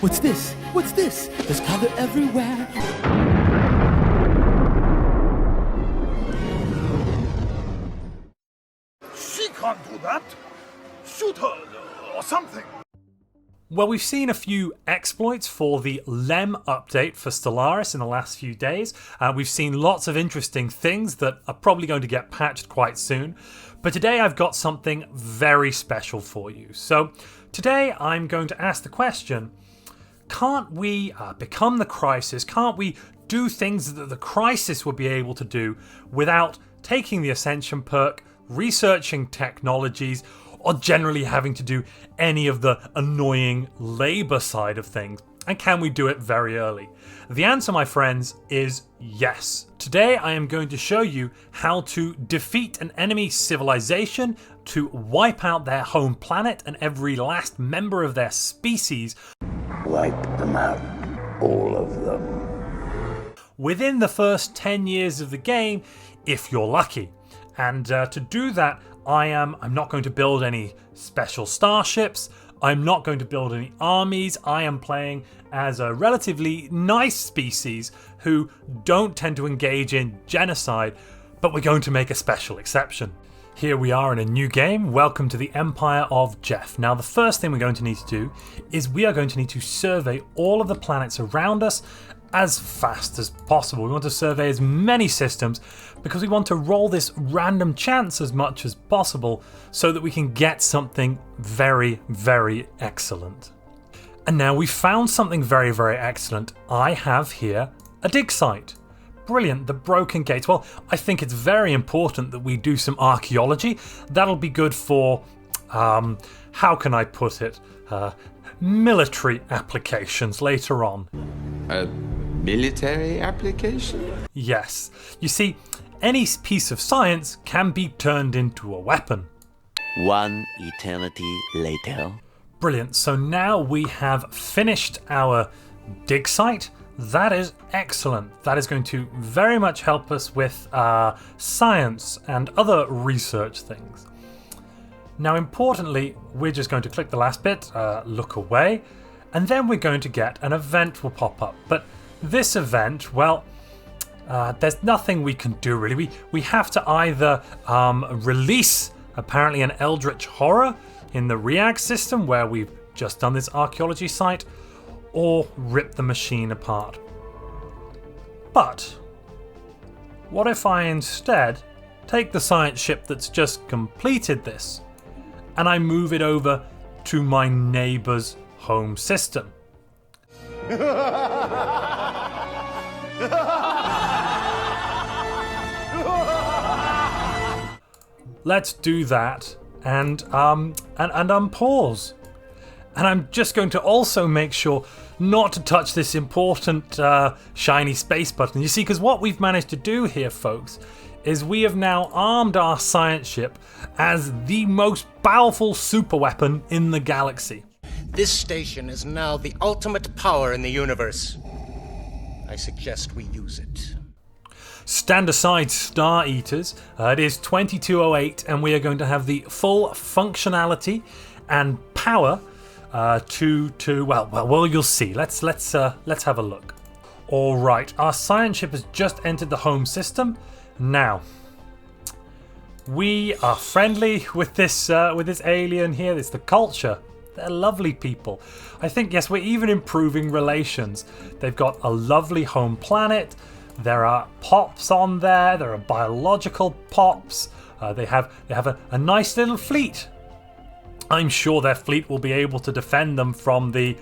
What's this? What's this? There's color everywhere. She can't do that. Shoot her or something. Well, we've seen a few exploits for the LEM update for Stellaris in the last few days. We've seen lots of interesting things that are probably going to get patched quite soon. But today I've got something very special for you. So today I'm going to ask the question, can't we become the Crisis? Can't we do things that the Crisis would be able to do without taking the Ascension perk, researching technologies, or generally having to do any of the annoying labour side of things? And can we do it very early? The answer, my friends, is yes. Today I am going to show you how to defeat an enemy civilization, to wipe out their home planet and every last member of their species. Wipe them out, all of them. Within the first 10 years of the game, if you're lucky. And to do that, I'm not going to build any special starships. I'm not going to build any armies. I am playing as a relatively nice species who don't tend to engage in genocide, but we're going to make a special exception. Here we are in a new game. Welcome to the Empire of Jeff. Now, the first thing we're going to need to do is we are going to need to survey all of the planets around us as fast as possible. We want to survey as many systems because we want to roll this random chance as much as possible so that we can get something very, very excellent. And now we've found something very, very excellent. I have here a dig site. Brilliant, the broken gates. Well, I think it's very important that we do some archaeology. That'll be good for, how can I put it, military applications later on. Military application? Yes. You see, any piece of science can be turned into a weapon. One eternity later. Brilliant. So now we have finished our dig site. That is excellent. That is going to very much help us with science and other research things. Now, importantly, we're just going to click the last bit, look away, and then we're going to get an event will pop up. But this event, well, there's nothing we can do really. We have to either release apparently an Eldritch Horror in the REAG system where we've just done this archaeology site, or rip the machine apart. But what if I instead take the science ship that's just completed this and I move it over to my neighbour's home system? Let's do that and unpause. And I'm just going to also make sure not to touch this important shiny space button. You see, because what we've managed to do here, folks, is we have now armed our science ship as the most powerful superweapon in the galaxy. This station is now the ultimate power in the universe. I suggest we use it. Stand aside, Star Eaters. It is 2208 and we are going to have the full functionality and power well, you'll see. Let's have a look. All right, our science ship has just entered the home system. Now, we are friendly with this alien here. It's the culture. They're lovely people. I think, yes, we're even improving relations. They've got a lovely home planet. There are pops on there. There are biological pops. They have a nice little fleet. I'm sure their fleet will be able to defend them from the...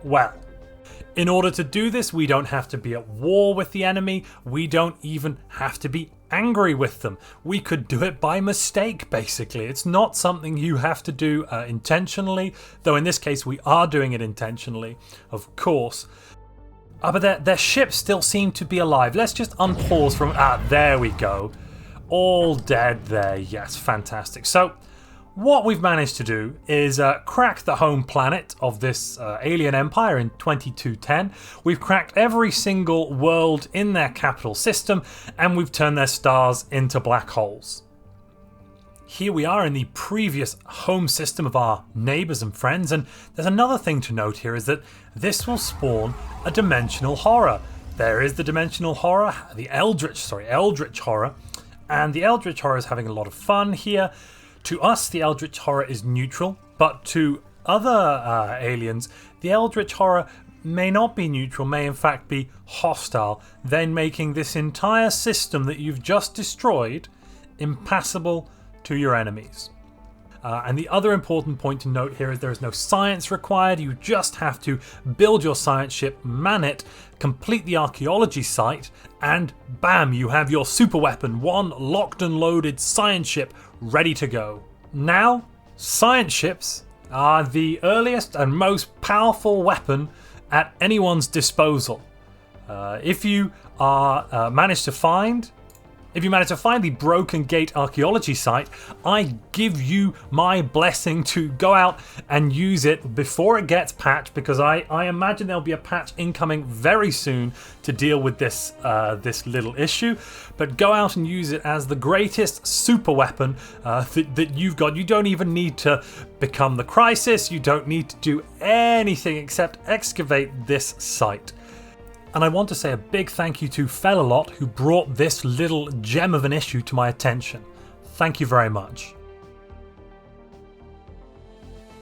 Well, in order to do this, we don't have to be at war with the enemy. We don't even have to be angry with them. We could do it by mistake, basically. It's not something you have to do intentionally, though in this case we are doing it intentionally, of course. But their ships still seem to be alive. Let's just unpause from... there we go. All dead there. Yes, fantastic. So what we've managed to do is crack the home planet of this alien empire in 2210. We've cracked every single world in their capital system, and we've turned their stars into black holes. here we are in the previous home system of our neighbours and friends, and there's another thing to note here is that this will spawn a dimensional horror. There is the dimensional horror, the eldritch horror, and the eldritch horror is having a lot of fun here. To us, the eldritch horror is neutral, but to other aliens, the eldritch horror may not be neutral, may in fact be hostile, then making this entire system that you've just destroyed impassable to your enemies. And the other important point to note here is there is no science required. You just have to build your science ship, man it, complete the archaeology site, and bam, you have your superweapon, one locked and loaded science ship ready to go. Now, science ships are the earliest and most powerful weapon at anyone's disposal. If you manage to find the Broken Gate archaeology site, I give you my blessing to go out and use it before it gets patched, because I imagine there'll be a patch incoming very soon to deal with this little issue. But go out and use it as the greatest super weapon that you've got. You don't even need to become the Crisis. You don't need to do anything except excavate this site. And I want to say a big thank you to Fellalot, who brought this little gem of an issue to my attention. Thank you very much.